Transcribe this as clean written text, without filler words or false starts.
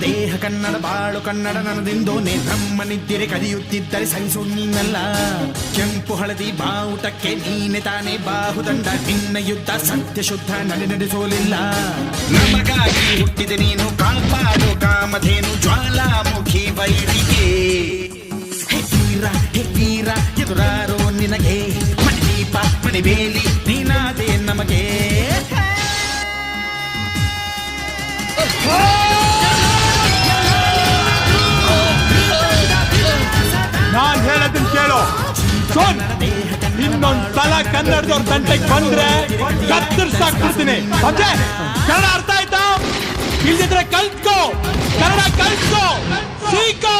ದೇಹ ಕನ್ನಡ ಬಾಳು ಕನ್ನಡ ನನ್ನದೆಂದೋನೆ ನಮ್ಮ ನಿದ್ದಿರೆ ಕದಿಯುತ್ತಿದ್ದರೆ ಸಹಿಸು ನೀನಲ್ಲ. ಕೆಂಪು ಹಳದಿ ಬಾವುಟಕ್ಕೆ ನೀನೆ ತಾನೇ ಬಾಹುದಂಡ. ನಿನ್ನ ಯುದ್ಧ ಸತ್ಯ ಶುದ್ಧ ನಡೆಸೋಲಿಲ್ಲ. ನಮಗಾಗಿ ಹುಟ್ಟಿದೆ ನೀನು ಕಾಪಾಡು ಕಾಮಧೇನು ಜ್ವಾಲಾಮುಖಿ ವೈರಿಗೆ. ಹೇ ವೀರ ಎದುರಾರೋ ನಿನಗೆ ಮಣಿದೀಪ ಮಣಿಬೇಲಿ ನೀನಾದೆ ನಮಗೆ. ನಾನ್ ಹೇಳೋದನ್ನ ಕೇಳು. ಇನ್ನೊಂದ್ ಸಲ ಕನ್ನಡದವ್ರ ತಂಟೆಗೆ ಬಂದ್ರೆ ಕತ್ತರಿಸಾಕ್ಬಿಡ್ತೀನಿ. ಕನ್ನಡ ಅರ್ಥ ಆಯ್ತಾ? ಇಲ್ದಿದ್ರೆ ಕಲ್ತ್ಕೋ, ಕನ್ನಡ ಕಲ್ತ್ಕೋ, ಸೀಕೋ.